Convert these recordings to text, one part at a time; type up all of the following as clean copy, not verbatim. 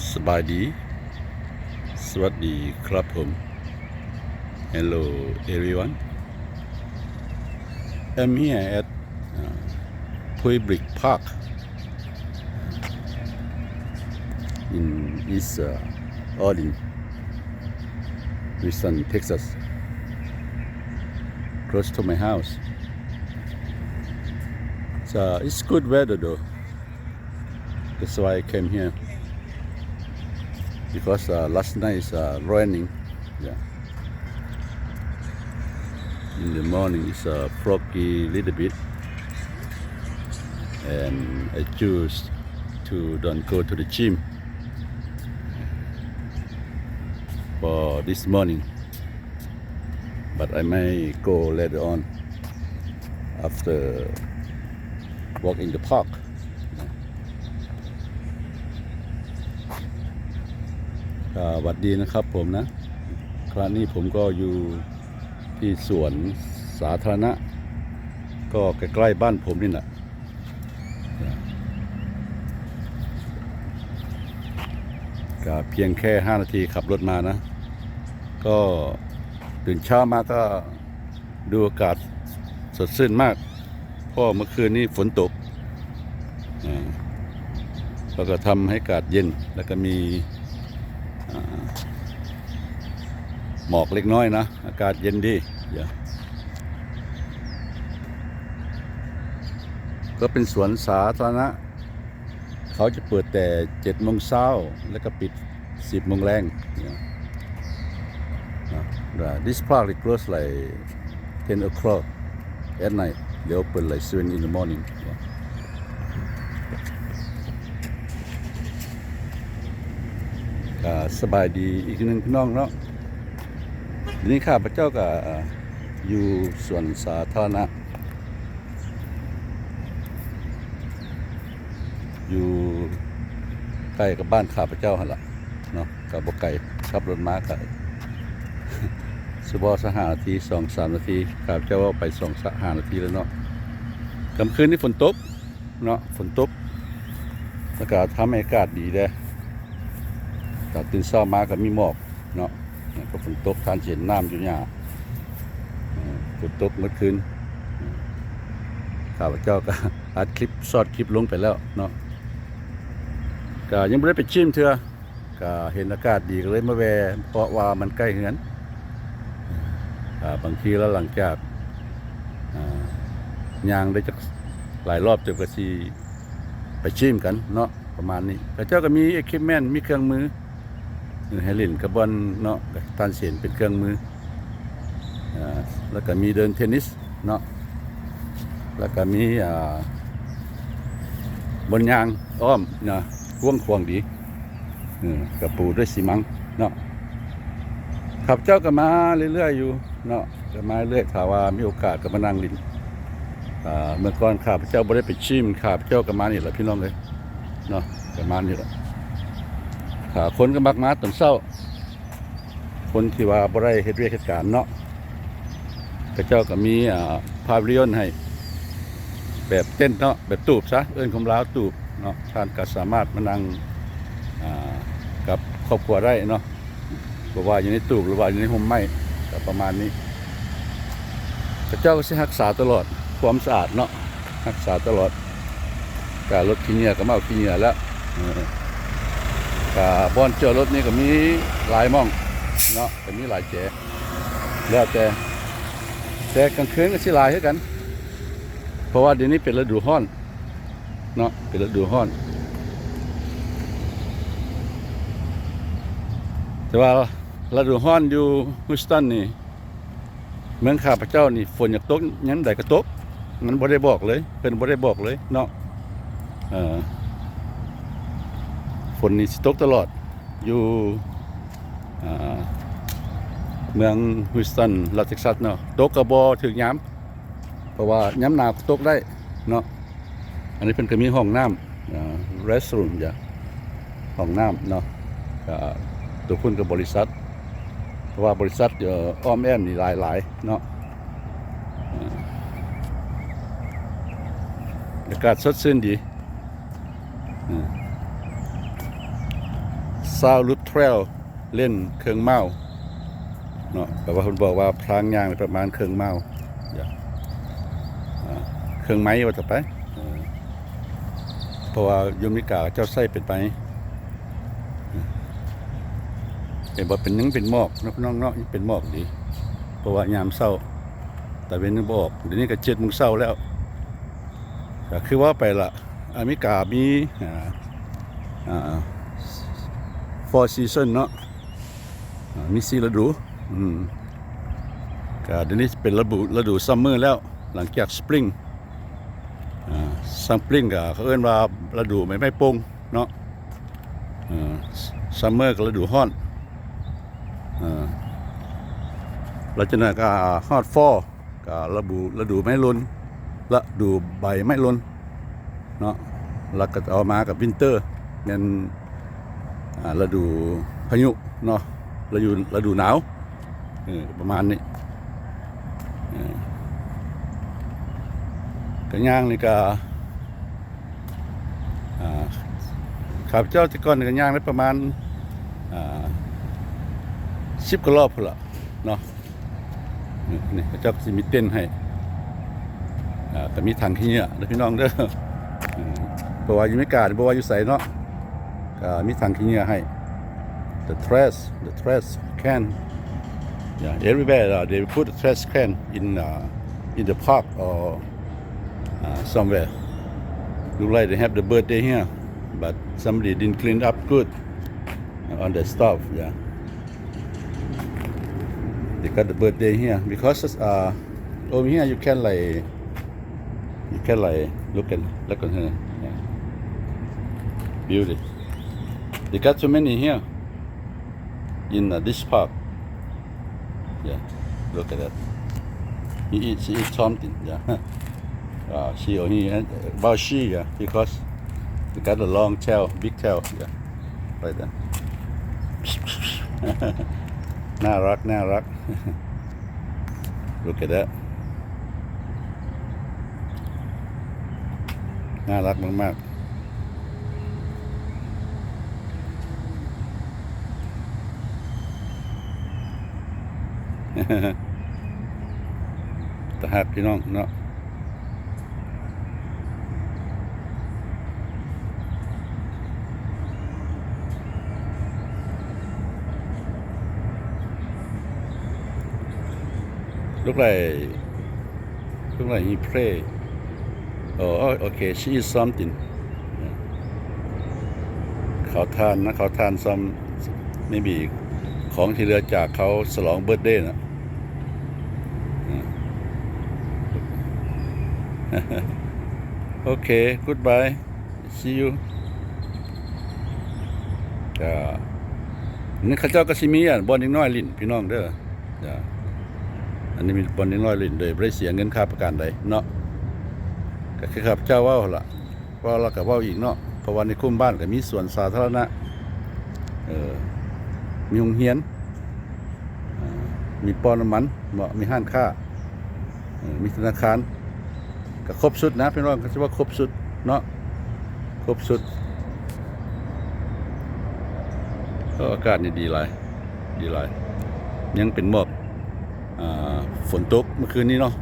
สบายดีสวัสดีครับผม Hello everyone. I'm here at Puibrick Park in East Orleans, Houston, Texas, close to my house. So it's good weather though. That's why I came here. Because last night is raining. Yeah. In the morning it's foggy little bit, and I choose to don't go to the gym for this morning, but I may go later on after walk in the park. สวัสดีนะครับผมนะคราวนี้ผมก็อยู่ที่สวนสาธารณะก็ใกล้ๆบ้านผมนี่แหละก็เพียงแค่5 นาทีขับรถมานะก็ตื่นเช้ามาก็ดูอากาศสดชื่นมากเพราะเมื่อคืนนี้ฝนตกแล้วก็ทำให้อากาศเย็นแล้วก็มีหมอกเล็กน้อยนะอากาศเย็นดีก็เป็นสวนสาธารณะเขาจะเปิดแต่7 โมงเช้าแล้วก็ปิด10 โมงแรง This park is closed like 10 o'clock at night. They open like 7 in the morning. Yeah. สบายดีอีกหนึ่งพี่น้องเนาะทีนี้ข้าพเจ้าก็อยู่สวนสาธารณะอยู่ใกล้กับบ้านข้าพเจ้าหั่นล่ะเนาะกับบ่ไกลขับรถมาก็15 นาที 2-3 นาทีข้าพเจ้าว่าไป2-5 นาทีแล้วเนาะกลางคืนนี้ฝนตกเนาะฝนตกอากาศทำให้อากาศดีเด้แต่ตื่นเช้ามาก็มีหมอกเนาะก็ฝนตกทานเห็นน้ำอยู่หญ้าฝนตกเมื่อคืนข้าพเจ้าก็อัดคลิปซอดคลิปลงไปแล้วเนาะก็ยังไม่ได้ไปชิมเถื่อก็เห็นอากาศดีก็เลยมาแวะเพราะว่ามันใกล้เฮือนบางทีแล้วหลังจากย่างได้จากหลายรอบจนกระสีไปชิมกันเนาะประมาณนี้ข้าเจ้าก็มีเอคิปเมนต์มีเครื่องมือให้เล่นกับบอลเนาะตานเสียนเป็นเครื่องมือแล้วก็มีเดินเทนนิสเนาะแล้วก็มีบนยางอ้อมเนาะกว้างขวางดีกระปูด้วยซีมังเนาะขับเจ้าก็มาเรื่อยๆอยู่เนาะก็มาเรื่อยถ้าว่ามีโอกาสก็มานั่งลินเมื่อก่อนข้าพเจ้าบ่ได้ไปชิมข้าพเจ้าก็มานี่แหละพี่น้องเลยเนาะก็มานี่แหละคนก็มักมาตอนเช้าคนที่ว่าบ่ได้เฮ็ดเวียกเฮ็ดการเนาะข้าเจ้าก็มีพาวิลิออนให้แบบเต้นเนาะแบบตูบซะเอิ้นคำลาวตูบเนาะท่านก็สามารถมานั่งกับครอบครัวได้เนาะบ่ว่าอยู่ในตูบหรือว่าอยู่ในห่มไม้ก็ประมาณนี้ข้าเจ้าก็สิรักษาตลอดความสะอาดเนาะรักษาตลอดการรถขี้เหงื่อก็มาเอาขี้เหงื่อแล้วบอนเจอรถนี่ก็มีหลายม่องเนาะก็มีหลายแจแล้วแต่กลางคืนก็สิหลายคือกันเพราะว่าเดี๋ยวนี้เป็นฤดูร้อนเนาะเป็นฤดูร้อนแต่ว่าฤดูร้อนอยู่ฮิวสตันนี่เมืองข้าพเจ้านี่ฝนอยากตกยันใดก็ตกมันบ่ได้บอกเลยเป็นบ่ได้บอกเลยเนาะฝนนี่ตกตลอดอยู่เมืองฮิวสตันรัฐเท็กซัสเนาะตกกระบอถึงย้ำเพราะว่าย้ำหนาวตกได้เนาะอันนี้เป็นก็มีห้องน้ำrestroom จ้ะห้องน้ำเนาะตัวคุณกับบริษัทเพราะว่าบริษัทอ้อมแอมนี่หลายเนาะอากาศสดชื่นดี ซาวลุดเทรลเล่นเครื่องเมาเนาะแต่ว่าเพิ่นบอกว่าพลางยางประมาณเครื่องเมาเครื่องไม้ว่าจะไปเพราะว่าโยมิกาเจ้าไส้เป็นไปเห็นว่าเป็นนึงเป็นหมอกน้องเนาะเป็นหมอกดีเพราะว่ายามเศร้าแต่เป็นนึงบอกเดี๋ยวนี้ก็7 โมงเช้าแล้วก็คือว่าไปละอเมริกามีfour season เนาะมี4 ฤดูก็เดี๋ยวนี้เป็นฤดูซัมเมอร์แล้วหลังจากสปริงซัมปริงก็เขาเรียกว่าฤดูไม่โป่งเนาะซัมเมอร์ก็ฤดูฮ้อนแล้วจากนั้นก็ฮอตฟอร์ก็ฤดูไม่ล้นฤดูใบไม่ล้นเนาะแล้วก็เอามากับวินเตอร์เป็นฤดูพายุเนาะฤดูหนาวประมาณนี้กระย่างนี่ก็ข้าพเจ้าจะก่อนกระย่างได้ประมาณ10 กว่ารอบพอละเนาะนี่ข้าพเจ้าจะมีเต้นให้ก็มีถังขี้เหงื่อเด้อพี่น้องเด้อเพราะว่าอยู่ไม่กล้าเพราะว่าอยู่ใส่เนาะก็มีถังขี้เหงื่อให้ the trash can everywhere they put the trash can in the park or somewhere look like they have the birthday here but somebody didn't clean up good on the stuff they got the birthday here because over here you can look at her beauty they got so many here in this park look at that she eats something she only about she because they got a long tail big tail like that น่ารัก look at that น่ารักมากตาหักพี่น้องเนาะlook like he pray oh okay she is something เขาทานsome maybe ของที่เหลือจากเขาฉลองเบิร์ธเดย์นะโอเค goodbye see you นี่ข้าเจ้าก็สิมีบอลนิดน้อยลิ้นพี่น้องเด้ออันนี้มีบอลนิดน้อยลิ้นโดยไม่ได้เสียเงินค่าประกันใดเนาะก็คือข้าพเจ้าว่าล่ะว่าเราก็ว่าอีกเนาะเพราะว่าในคุ้มบ้านก็มีสวนสาธารณะมีโรงเรียนมีปอน้ำมันมีห้างค้ามีธนาคารก็ครบสุดนะพี่น้องก็จะว่าครบสุดเนาะครบสุดก็อากาศนี่ดีหลายยังเป็นหมอกฝนตกเมื่อคืนนี้เนาะ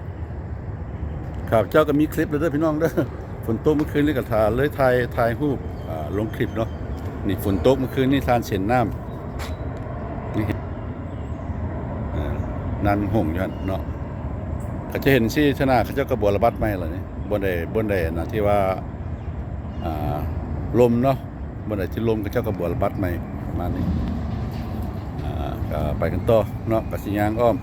ข้าพเจ้าก็มีคลิปเลยเด้อพี่น้องเด้อฝนตกเมื่อคืนนี้ก็ถ่ายรูปลงคลิปเนาะนี่ฝนตกเมื่อคืนนี้ทานเส้นน้ำนี่นันห่งอยู่เนาะเขาจะเห็นที่ชนะเขาเจ้ากระบวนระบัดไม่หรอนี่บนใดนะที่ว่าลมเนาะบนใดที่ลมเขาเจ้ากระบวนระบัดไม่ประมาณนี้ก็ไปกันต่อเนาะกับสิยางอ้อม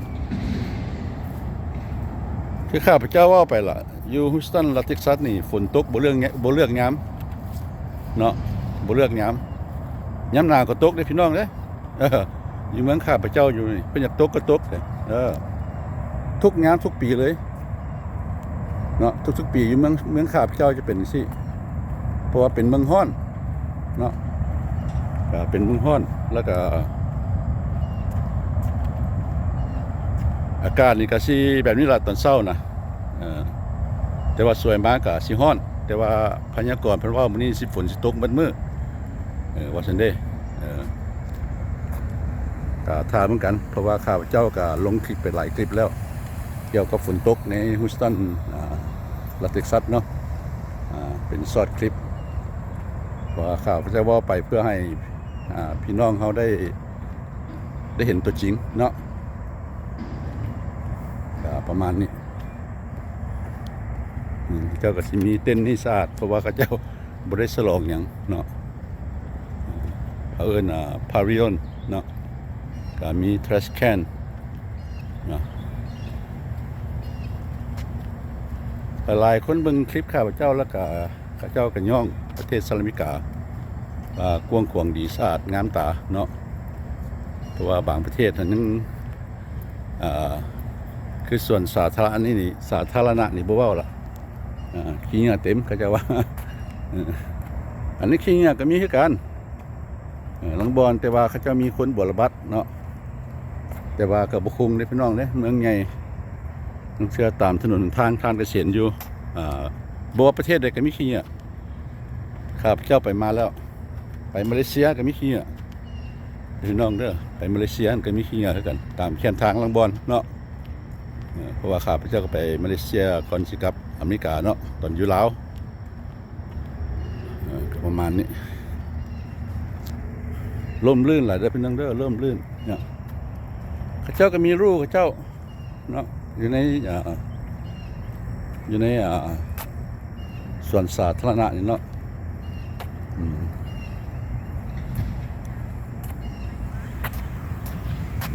คือข้าพเจ้าว่าไปล่ะอยู่ฮิวสตันรัฐเท็กซัสนี่ฝนตกบ่เลือกย้ำเนาะบ่เลือกย้ำหนาก็ตกได้พี่น้องเด้อยู่เมืองข้าพเจ้าอยู่นี่เพิ่นอยากตกก็ตกทุกงานทุกปีเลยเนาะทุกปีอยู่เมืองข้าพเจ้าจะเป็นสิเพราะว่าเป็นเมืองฮ้อนเนาะเป็นเมืองฮ้อนแล้วก็อากาศนี่ก็สิแบบนี้ล่ะตอนเช้านะแต่ว่าสวยมากก็สิฮ้อนแต่ว่าพยากรณ์เพิ่นว่ามื้อนี้สิฝนสิตกเบิดมื้อว่าซั่นเด้ ก็ถามเหมือนกันเพราะว่าข้าพเจ้าก็ลงคลิปไปหลายคลิปแล้วเกี่ยวกับฝนตกในฮูสตันรัฐเท็กซัสเนาะเป็นช็อตคลิปว่าข้าพเจ้าว่าไปเพื่อให้พี่น้องเขาได้เห็นตัวจริงเนาะประมาณนี้เจ้าก็สิมีเต้นนิสาดเพราะว่าเขาเจ้าบริสลองอย่างเนาะพาริออนเนาะก็มีทรัชแคนเนาะหลายคนเบิ่งคลิปข้าพเจ้าแล้วก็ข้าเจ้าก็ย่องประเทศสหรัฐอเมริกากว้างขวางดีสะอาดงามตาเนาะเพราะว่าบางประเทศนั้นคือส่วนสาธารณะนี่บ่เว้าล่ะขี้เหงื่อเต็มเขาจะว่าอันนี้ขี้เหงื่อก็มีคือกันหลังบอนแต่ว่าเขาจะมีคนบวชระบัดเนาะแต่ว่ากับบุคุงได้พี่น้องเนี่ยเมืองใหญ่ต้องเชื่อตามถนนทางเกษตรอยู่บัวประเทศใดก็มีขี้เหงื่อข้าพเจ้าไปมาแล้วไปมาเลเซียก็มีขี้เหงื่อพี่น้องเด้อไปมาเลเซียก็มีขี้เหงื่อเหมือนกันตามแคมทางหลังบอนเนาะเพราะว่าข้าพเจ้าก็ไปมาเลเซียก่อนสิกับอเมริกาเนาะตอนอยู่ลาวประมาณนี้ล่มลื่นหลายเด้อพี่น้องเด้อล่มลื่นเนี่ยข้าเจ้าก็มีรูข้าเจ้าเนาะอยู่ในส่วนสาธารณะนี่เนาะ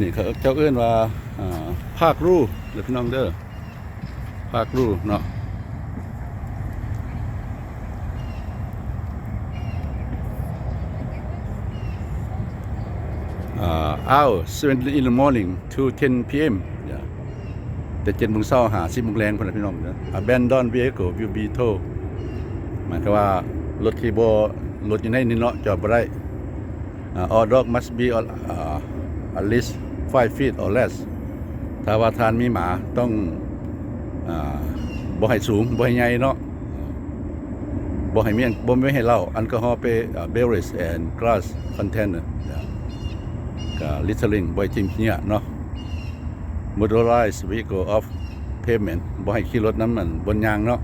นี่เขาเจ้าเอื้อนว่าภาครูเด้อพี่น้องเด้อภาครูเนาะ7 in the morning to 10 p.m. แต่7 โมงเช้าหา10 โมงแรงพอนะพี่น้องเนาะ abandon vehicle will be towed หมายความว่ารถที่บ่รถอยู่ในนี่เนาะจอดบ่ได้ all dog must be at least 5 feet or less ถ้าว่าทานมีหมาต้องบ่ให้สูงบ่ให้ใหญ่เนาะบ่ให้มีบ่ไม่ให้เหล้าแอลกอฮอล์ไปbeverage and glass container ก็ littering บ่ให้ทิ้งขยะเนาะ motorized vehicle off pavement บ่ให้ขี่รถน้ำมันบนยางเนาะ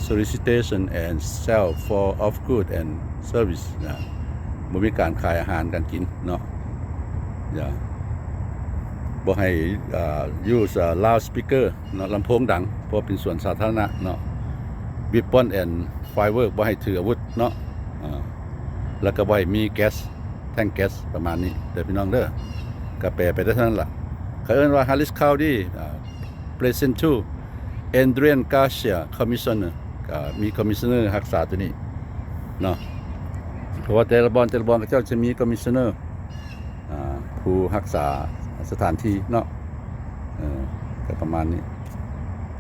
solicitation and sell for of good and service บ่มีการขายอาหารการกินเนาะบ่ให้use loudspeaker เนาะลำโพงดังเพราะเป็นส่วนสาธารณะเนาะ weapon and firework บ่ให้ถืออาวุธเนาะแล้วก็บ่ให้มีแก๊สแท่งแก๊สประมาณนี้เด้อพี่น้องเด้อก็แปลไปได้เท่านั้นล่ะเขาเอิ้นว่า Harris County Precinct 2 Adrian Garcia Commissioner ก็มี Commissioner รักษาตัวนี้เนาะเพราะว่าแต่ละบอนก็เจ้าจะมี Commissioner ผู้รักษาสถานที่เนาะก็ประมาณนี้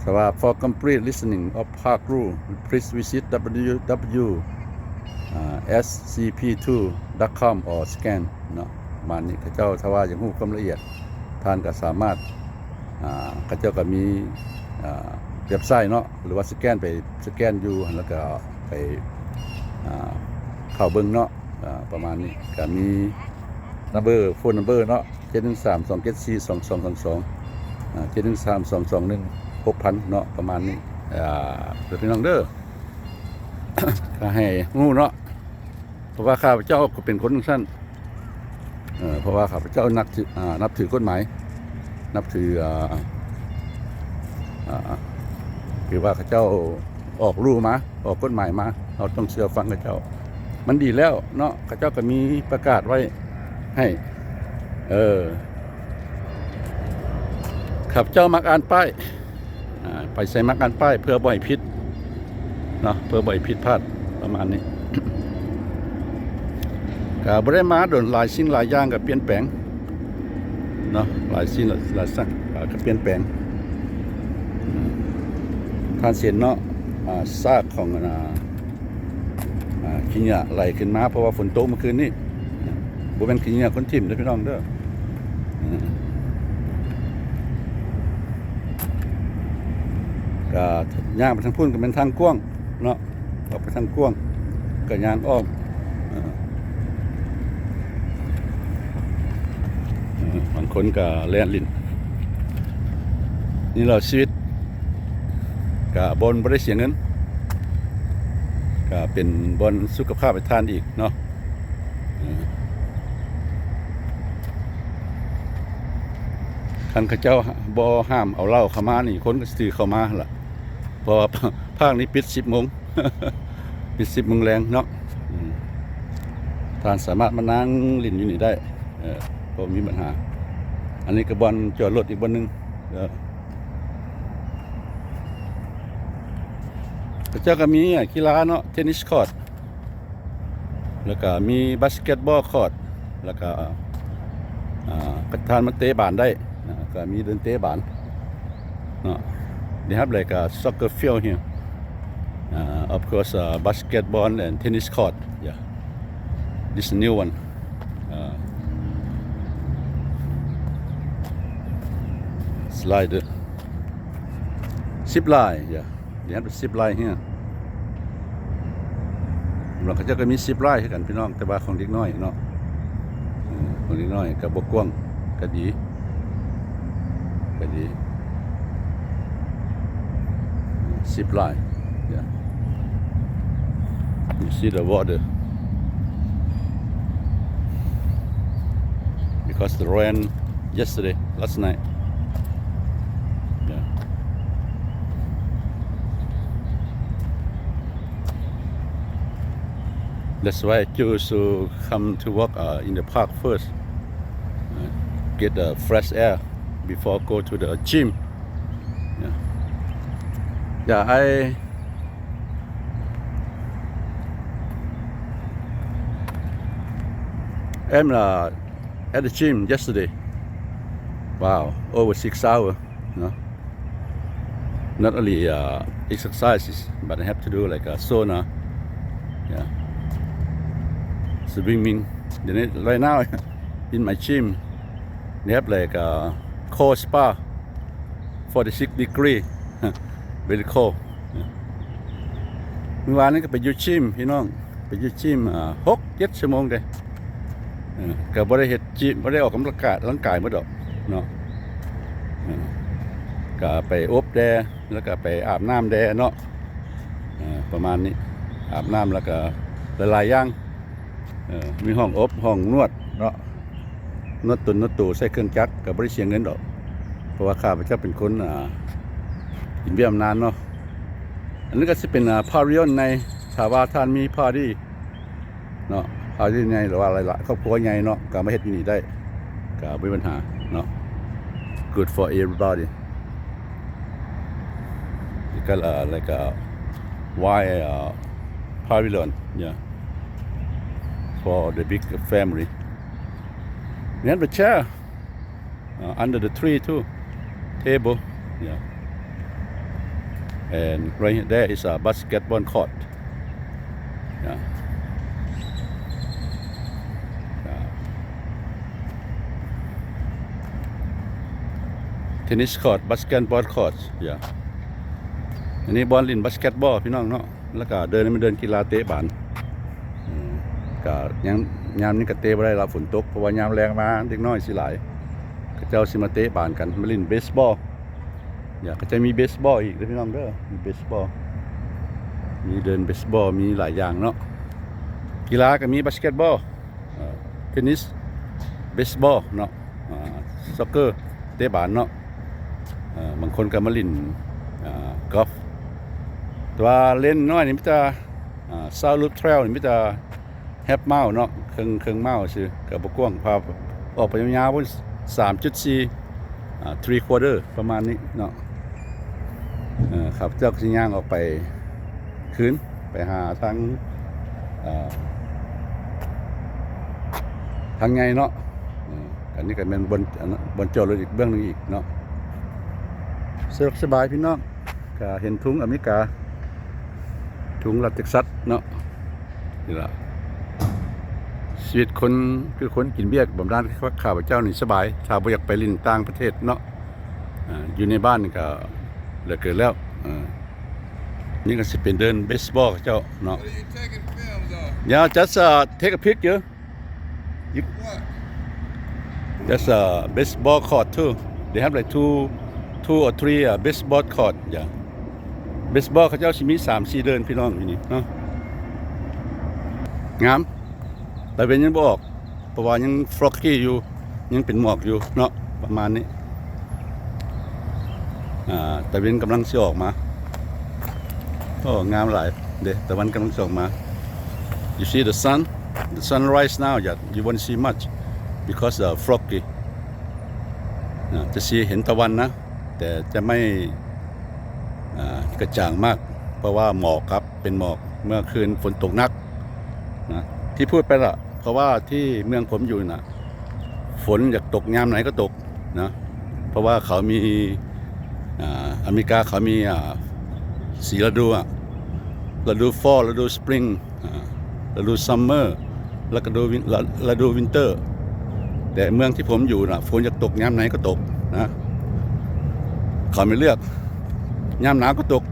แต่ว่า for complete listening of park rule please visit www.scp2.com or scan เนาะประมาณนี้เขาเจ้าถ้าว่าอย่างรู้ความละเอียดท่านก็สามารถเขาเจ้าก็มีเว็บไซต์เนาะหรือว่าสแกนอยู่แล้วก็ไปเข้าเบิ่งเนาะประมาณนี้ก็มีโฟนนัมเบอร์เนาะ713-274-2222 713-221-6000 เนาะประมาณนี้เดี๋ยวพี่น้องเด้อ ก็ให้งูเนาะเพราะว่าข้าพเจ้าก็เป็นคนสั้นเพราะว่าข้าพเจ้านับถือกฎหมายนับถือคือว่าข้าเจ้าออกรูมาออกกฎหมายมาเราต้องเชื่อฟังข้าเจ้ามันดีแล้วเนาะข้าเจ้าก็มีประกาศไว้ให้ข้าพเจ้ามักอ่านป้ายไปใส่มักอ่านป้ายเพื่อบ่อยผิดเนาะเพื่อบ่อยผิดพลาดประมาณนี้ ก็บ่ได้มาโดนหลายสิ่งหลายอย่างก็เปลี่ยนแปลงเนาะหลายสิ่งหลายสิ่งก็เปลี่ยนแปลงท่านเสียนเนาะซากของขี้เหงื่อไหลขึ้นมาเพราะว่าฝนตกเมื่อคืนนี้บ่เป็นขี้เหงื่อคนทิ่มเด้อพี่น้องเด้อก็ย่างไปทางพุ่นก็เป็นทางกว้างเนาะออกไปทางกว้างก็ย่างอ้อม คนก็แล่นลิ้นนี่เราชีวิตก็บ่ได้เสียเงินก็เป็นบ่สุขภาพให้ทานอีกเนาะคันเขาเจ้าบ่ห้ามเอาเหล้าเข้ามานี่คนก็ซื้อเข้ามาล่ะเพราะว่าภาคนี้ปิด 10 โมง ปิด 10 โมงแรงเนาะท่านสามารถมานั่งลิ้นอยู่นี่ได้บ่มีปัญหาอันนี้ก็บ่อนจอดรถอีกบ่อนนึงเขาเจ้าก็มีกีฬาเนาะเทนนิสคอร์ตแล้วก็มีบาสเกตบอลคอร์ตแล้วก็ประธานมาเตะบานได้ก็มีเดินเตะบานเนาะ They have like a soccer field here of course basketball and tennis court yeah this new one slide zip line yeah they have the zip line here เราก็จะมี10 ไร่ให้กันพี่น้องแต่ว่าของเด็กน้อยเนาะของเด็กน้อยก็บ่กว้างก็ดี10 ไร่ yeah you see the water because the rain yesterday last night yeah that's why I choose to come to work in the park first get the fresh air before go to the gym yeah I am at the gym yesterday wow over 6 hours no not only exercises but I have to do like a sauna yeah swimming right now in my gym they have like a cold spa 46 degree very cold เมื่อวานนี้ก็ไปอยู่จิมพี่น้องไปอยู่จิม6-7 ชั่วโมงเด้ก็บ่ได้เฮ็ดจิมบ่ได้ออกกำลังกายหมดดอกเนาะก็ไปอบแดดแล้วก็ไปอาบน้ำแดดเนาะประมาณนี้อาบน้ำแล้วก็หลายๆอย่างมีห้องอบห้องนวดเนาะนวดตูใส่เครื่องจักรก็บ่ได้เสียเงินดอกเพราะว่าข้าพเจ้าเป็นคนกินเบี้ยมนานเนาะอันนี้ก็สิเป็นพาริออนในถ้าว่าท่านมีพาร์ตี้เนาะพาร์ตี้ใหญ่หรือว่าอะไรล่ะครอบครัวใหญ่เนาะก็มาเฮ็ดที่นี่ได้ก็บ่มีปัญหาเนาะ good for everybody ก็like a wide pavilion yeah for the big family we have the chair under the tree too table yeah and right there is a basketball court yeah tennis court basketball court yeah อันนี้บอลลินบาสเกตบอลพี่น้องเนาะแล้วก็เดินกีฬาเตะบานก็ยามนี้ก็เตะบ่ได้รับฝนตกเพราะว่ายามแรงมาเด็กน้อยสิหลายเขาเจ้าสิมาเตะบานกันมาเล่นเบสบอลอยากก็จะมีเบสบอลอีกเด้อพี่น้องเด้อมีเบสบอลมีเดินเบสบอลมีหลายอย่างเนาะกีฬาก็มีบาสเกตบอลเทนนิสเบสบอลเนาะซ็อกเกอร์เตะบานเนาะบางคนก็มาเล่นกอล์ฟแต่ว่าเล่นน้อยนี่มีแต่ซาวลูปเทรลนี่มีแต่แฮปเมาเนาะเครื่องเมาซื่อก็บ่กว้างพาออกไปยาวๆพุ่น 3.4 3 quarter ประมาณนี้เนาะครับเจ้าสิย่างออกไปคืนไปหาทางไงเนาะอันนี้ก็เป็นบนจอดรถอีกเบื้องนึงอีกเนาะสะดวกสบายพี่น้องก็เห็นถุงอเมริกาถุงรัฐเท็กซัสเนาะนี่ล่ะชีวิตคนคือคนกินเบียร์บำนาญข้าพเจ้านี่สบายถ้าบ่อยากไปลิ้นต่างประเทศเนาะอยู่ในบ้านนี่ก็เหลือเกินแล้วนี่ก็สิเป็นเดินเบสบอลเจ้าเนาะ Yeah just take a picture What? There's a baseball court too. They have like two or three baseball court. Yeah. Baseball เขาเจ้าสิมี3-4เดือนพี่น้องอยู่นี่เนาะงามแต่เป็นยังบ่ออกเพราะว่ายังฟล็อกกี้อยู่ยังเป็นหมอกอยู่เนาะประมาณนี้แต่เป็นกำลังสิออกมาโอ้งามหลายเด้แต่วันกำลังสิออกมา You see the sunrise now yet you won't see much because foggy จะsee เห็นตะวันนะแต่จะไม่กระจ่างมากเพราะว่าหมอกครับเป็นหมอกเมื่อคืนฝนตกหนักนะที่พูดไปละเพราะว่าที่เมืองผมอยู่นะฝนอยากตกยามไหนก็ตกนะเพราะว่าเขามีอเมริกาเขามี4ฤดูฤดู fall ฤดู spring ฤดู summer แล้วก็ฤดู winter แต่เมืองที่ผมอยู่นะฝนอยากตกยามไหนก็ตกนะเขาไม่เลือกยามหนาวก็ตก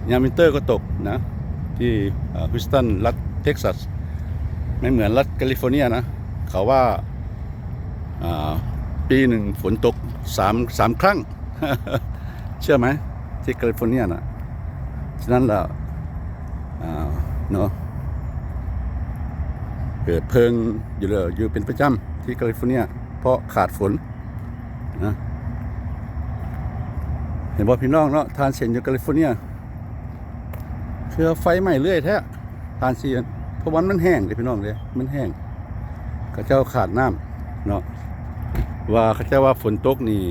ยามวินเตอร์ก็ตกนะที่ฮิวสตันรัฐเท็กซัสไม่เหมือนรัฐแคลิฟอร์เนียนะเขาว่าปีหนึ่งฝนตก3 ครั้ง เชื่อไหมที่แคลิฟอร์เนียนะฉะนั้นแล้วเนาะเกิดเพลิงอยู่เป็นประจำที่แคลิฟอร์เนียเพราะขาดฝนนะเห็นบ่พี่น้องเนาะทานเซนอยู่แคลิฟอร์เนียคือไฟไหม้เรื่อยแท้ทานเซนเพราะวันมันแห้งเลยพี่น้องเลยมันแห้งเขาเจ้าขาดน้ำเนาะว่าเขาเจ้าว่าฝนตกนี่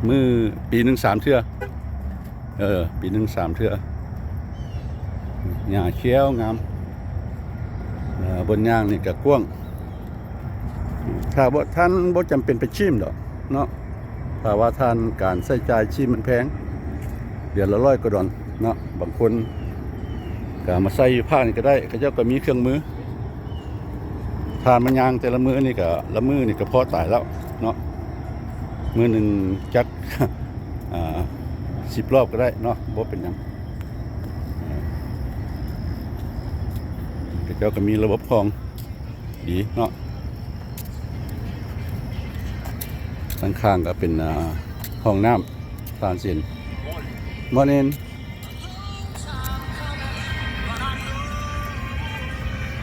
มือปีหนึ่ง3 เทื่อปีหนึ่ง3 เทื่อหญ้าเขียวงามบนยางนี่ก็กว้างถ้าบ่ท่านบ่จำเป็นไปชิมดอกเนาะเพราะว่าท่านการใช้จ่ายชีพมันแพงเดือนละ100 กว่าดอลเนาะบางคนก็มาใส่อยู่ภาคนี่ก็ได้เขาเจ้าก็มีเครื่องมือทานมันยางแต่ละมือนี่ก็ละมือนี่ก็พอตายแล้วเนาะมือหนึ่งจัก10 รอบก็ได้เนาะบ่เป็นหยังเขาเจ้าก็มีระบบคลองดีเนาะข้างๆก็เป็นห้องน้ำทานเสียนMorning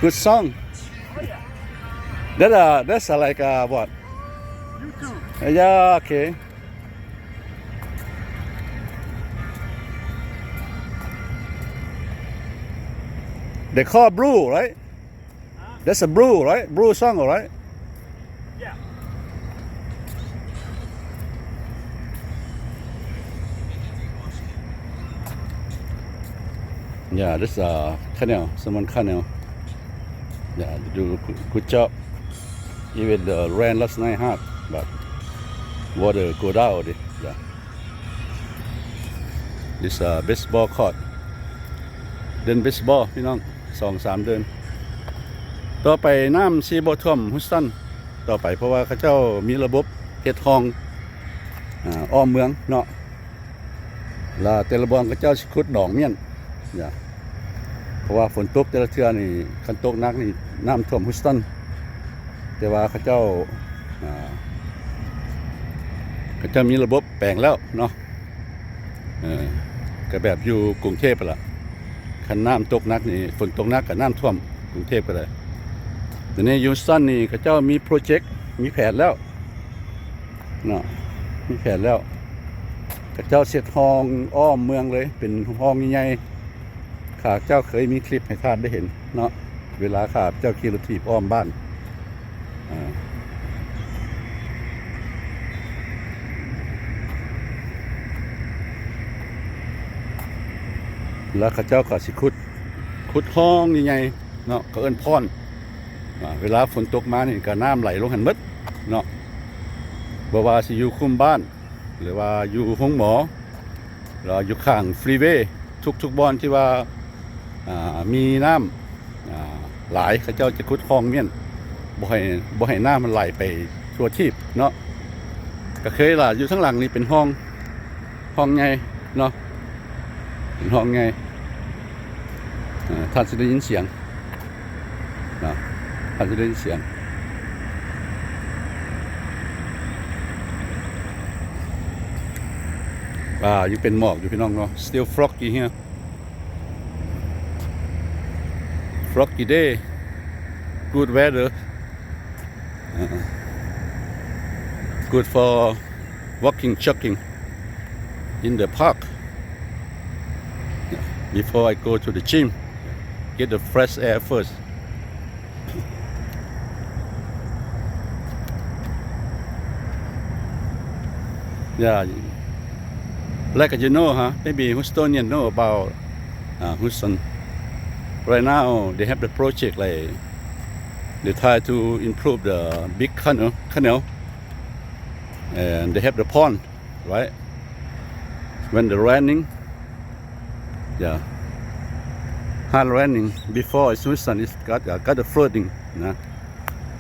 Good song That's like what YouTube Yeah okay They call blue right That's a blue right blue song alright Yeah, this canal, someone canal. Yeah, they do good job. Even the rain last night hard, but water go down. Yeah. This baseball court. เดิน baseball พี่น้อง2-3 เดือนต่อไปน้ำซีบท่วมฮุสตันต่อไปเพราะว่าเขาเจ้ามีระบบเฮ็ดห้องอ้อมเมืองเนาะแล้วแต่ละบอนเขาเจ้าสิขุดหนองเมียนอย่าเพราะว่าฝนตกแต่ละเทื่อนี่คันตกหนักนี่น้ำท่วมฮุสตันแต่ว่าเขาเจ้ามีระบบแปลงแล้วเนาะก็แบบอยู่กรุงเทพไปละคันน้ำตกหนักนี่ฝนตกหนักกับน้ำท่วมกรุงเทพก็ได้แต่ในฮุสตันนี่เขาเจ้ามีโปรเจกต์มีแผนแล้วเนาะมีแผนแล้วเขาเจ้าเสร็จห้องอ้อมเมืองเลยเป็นห้องใหญ่ข้าเจ้าเคยมีคลิปให้ท่านได้เห็นเนาะเวลาข้าเจ้าขี่รถถีบอ้อมบ้านแล้วข้าเจ้าก็สิขุดห้องใหญ่ๆเนาะก็เอิ้นพรเวลาฝนตกมานี่ก็น้ำไหลลงหันหมดเนาะบ่ว่าสิอยู่คุมบ้านหรือว่าอยู่ห้องหมอหรืออยู่ข้างฟรีเวย์ทุกบ่อนที่ว่ามีน้ำหลายเขาเจ้าจะขุดคลองเมียนบ่ให้น้ำมันไหลไปทั่วทิพย์เนาะก็เคยล่ะอยู่ข้างหลังนี่เป็นห้องไงเนาะเป็นห้องไงท่านจะได้ยินเสียงเนาะท่านจะได้ยินเสียง ยังเป็นหมอกอยู่พี่น้องเนาะ still foggy here foggy day good weather good for walking jogging in the park before I go to the gym get the fresh air first yeah like you know maybe Houstonian know about Houston right now they have the project like they try to improve the big canal and they have the pond right when the raining hard raining before Houston is got the flooding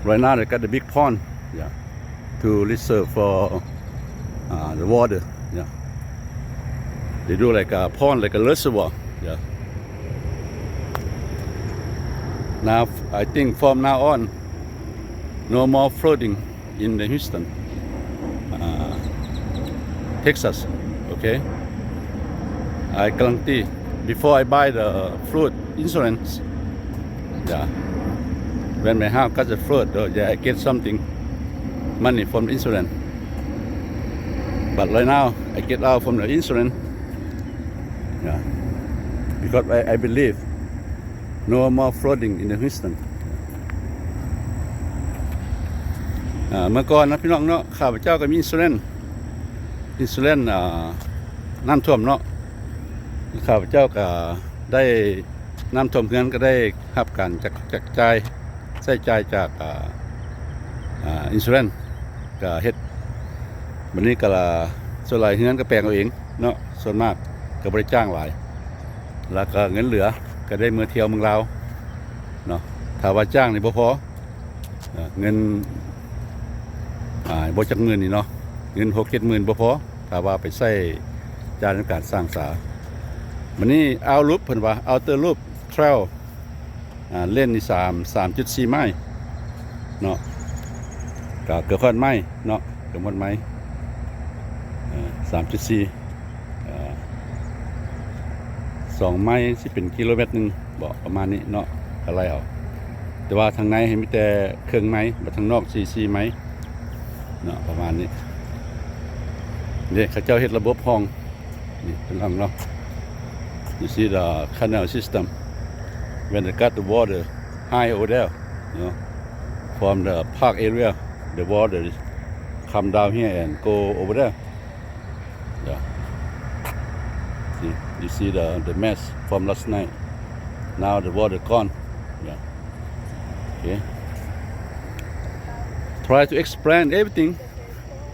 right now they got the big pond to reserve for the water they do like a pond like a reservoir now I think from now on no more flooding in the Houston Texas okay I guarantee before I buy the flood insurance when my house got the flood I get something money from the insurance but right now I get out from the insurance because I believe no more flooding in the Houston เมื่อก่อนนะพี่น้องเนาะข้าพเจ้าก็มีอินซูเรนน้ำท่วมเนาะข้าพเจ้าก็ได้น้ำท่วมเฮือนก็ได้รับการจัดจ่ายใช้จ่ายจากอินซูเรนก็เฮ็ดบัดนี้ก็ส่วนหลายเฮือนก็แปลงเอาเองเนาะส่วนมากก็บ่ได้จ้างหลายแล้วก็เงินเหลือก็ได้เมื่อเที่ยวเมืองลาวเนาะถ้าว่าจ้างนี่บ่พอเงินบ่จักหมื่นนี่เนาะเงิน 6-7 หมื่นบ่พอถ้าว่าไปใช้จ่ายในการสร้างสาวันนี้เอารูปเพิ่นว่าเอาเตอร์รูปเทรลเล่นนี่ 3.4 ไมล์เนาะก็เกือบฮอดไมล์เนาะเกือบฮอดไมล์3.4 2 ไมล์สิเป็นกิโลเมตรนึงบ่ประมาณนี้เนาะอะไรเอาแต่ว่าทางในให้มีแต่ครึ่งไมล์บ่ทางนอก4ไมล์เนาะประมาณนี้นี่เขาเจ้าเฮ็ดระบบห้องนี่เป็นห้องเนาะYou see the canal system when they got the water high over there, from the park area, the water come down here and go over there. See, you see the mess from last night. Now the water gone. Okay. Try to explain everything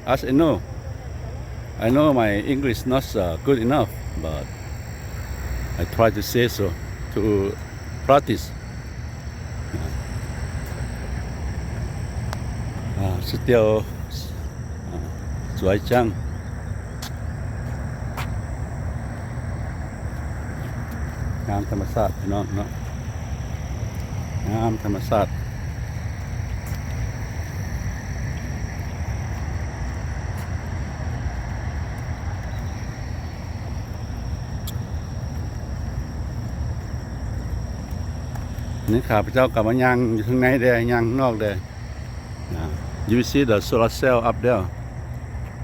as I know. I know my English not good enough, but I try to say so to practice. Still สวยจังงามธรรมชาติพี่น้องเนาะงามธรรมชาตินี่ข้าพเจ้ากลับมายังอยู่ข้างในเด้ยังข้างนอกเด้ You see the solar cell up there.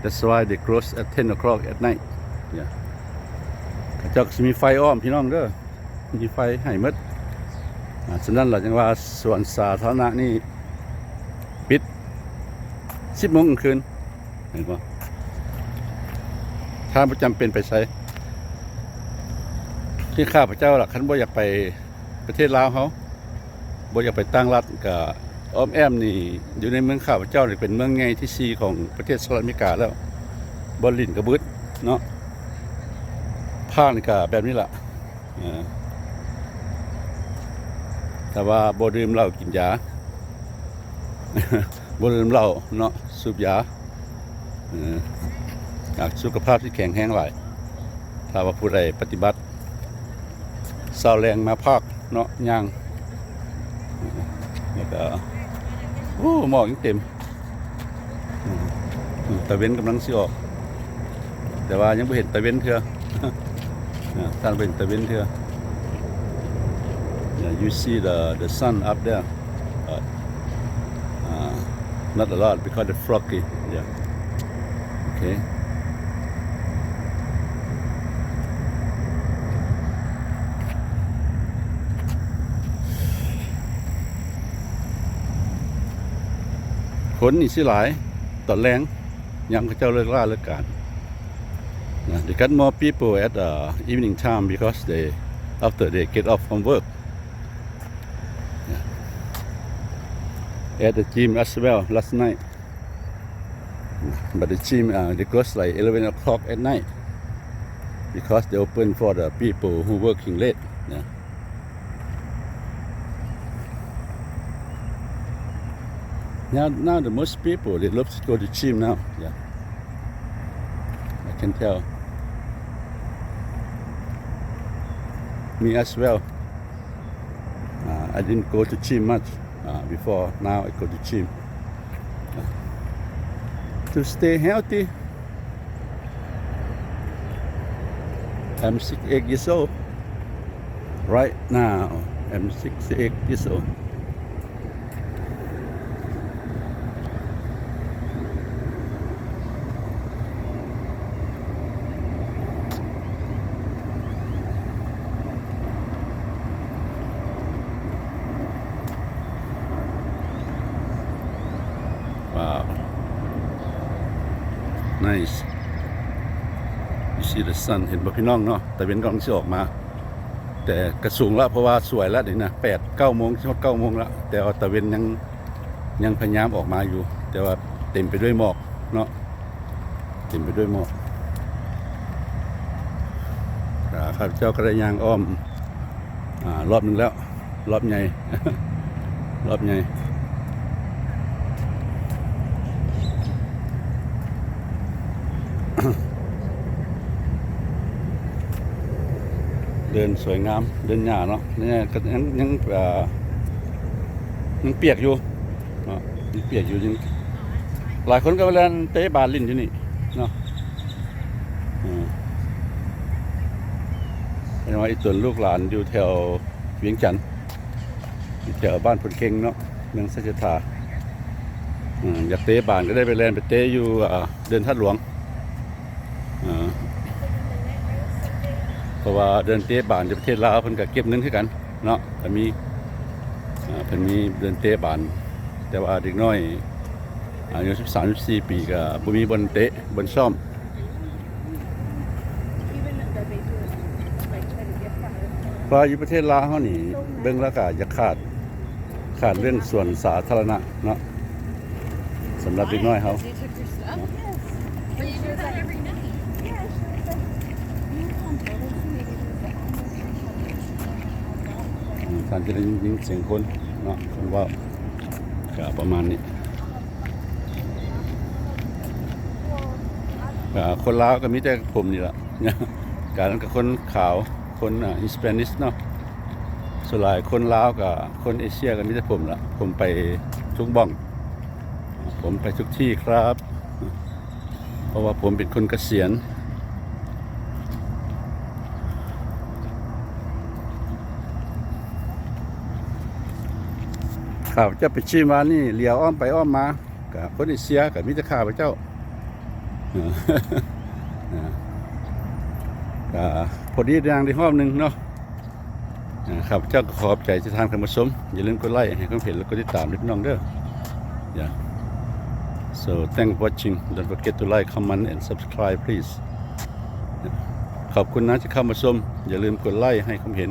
That's why they close at 10 o'clock at night. ข้าเจ้าสิมีไฟอ้อมพี่น้องเด้อมีไฟให้หมดฉะนั้นล่ะจังว่าสวนสาธารณะนี่ปิด 10 โมงกลางคืนเห็นบ่ถ้าบ่จำเป็นไปไสที่ข้าพเจ้าล่ะคันบ่อยากไปประเทศลาวเฮาบ่อยากไปต่างรัฐก็อ้อมแอมนี่อยู่ในเมืองข้าพเจ้านี่เป็นเมืองใหญ่ที่4ของประเทศสหรัฐอเมริกาแล้วบ่ลิ้นกระบึดเนาะภาคนี่ก็แบบนี้ล่ะแต่ว่าบ่ดื่มเหล้ากินยา บ่ดื่มเหล้าเนาะสูบยาสุขภาพที่แข็งแรงหลายถ้าว่าผู้ใดปฏิบัติเศร้าแรงมาภาคเนาะย่างแล้วก็โอ้หมอกยังเต็มตะเว้นกำลังสิออก แต่ว่ายังบ่เห็นตะเว้นเทื่อ ท่านบ่เห็นตะเว้นเทื่อ you see the sun up there but not a lot because it's foggy yeah okayคนนี่สิหลายตอนแรงยังเขาเจ้าเลิกล่าเลิกการthey got more people at evening time because after they get off from work at the gym as well last night but the gym they close like 11 o'clock at night because they open for the people who working late now the most people they love to go to gym now yeah I can tell me as well I didn't go to gym much before now I go to gym to stay healthy I'm 68 years old right now I'm 68 years old Wow nice you see the sun เห็นบ่พี่น้องเนาะแต่เว้นกำลังสิออกมาแต่กระสูงแล้วเพราะว่าสวยแล้วนี่นะ 8-9 โมงถึง 9 โมงแล้วแต่ว่าตะเว้นยังพยายามออกมาอยู่แต่ว่าเต็มไปด้วยหมอกเนาะเต็มไปด้วยหมอกครับเจ้าก็ได้ย่างอ้อมรอบนึงแล้วรอบใหญ่ รอบใหญ่เดินสวยงามเดินหญ้าเนาะเนี่ยก็ยังเปียกอยู่เนาะยังเปียกอยู่ยังหลายคนก็เล่นเตะบาสลิ้นอยู่นี่เนาะเห็นว่าอีตัวลูกหลานอยู่แถวเวียงจันทน์อยู่แถวบ้านพลเค็งเนาะเมืองสัจธาอยากเตะบาสก็ได้ไปเล่นไปเตะอยู่เดินทัดหลวงเพราะว่าเดินเตะบานจากประเทศลาวเพิ่นก็เก็บเงินคือกันเนาะก็มีเพิ่นมีเดินเตะบานแต่ว่าเด็กน้อยอายุ 13-14 ปีก็บ่มีบนเตะบนซ่อมเพราะอยู่ประเทศลาวเฮานี่เบิ่งแล้วก็จะขาดเรื่องส่วนสาธารณะเนาะสำหรับเด็กน้อยเฮาการจะได้ยินเสียงคนเนาะคนว่าก็ประมาณนี้คนลาวก็มีแต่ผมนี่ล่ะการนั้นก็คนขาวคนฮิสแปนิสเนาะส่วนหลายคนลาวกับคนเอเชียก็มีแต่ผมล่ะผมไปทุกบ้องผมไปทุกที่ครับเพราะว่าผมเป็นคนเกษียณข้าพเจ้าไปชิมว่านี่เลี้ยวอ้อมไปอ้อมมากับคนเอเชียกับมิตรข้าพเจ้าพอดีเรื่องที่ห้องนึงเนาะข้าพเจ้าขอบใจที่ทานคำชมอย่าลืมกดไลค์ให้ความเห็นแล้วก็ติดตามพี่น้องเด้อ so thanks for watching don't forget to like comment and subscribe please ขอบคุณนะที่เข้ามาชมอย่าลืมกดไลค์ให้ความเห็น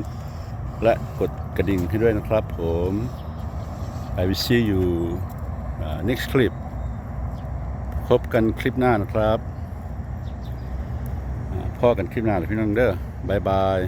และกดกระดิ่งให้ด้วยนะครับผม I will see you next clip พบกันคลิปหน้านะครับพอกันคลิปหน้าเลยพี่น้องเด้อบายบาย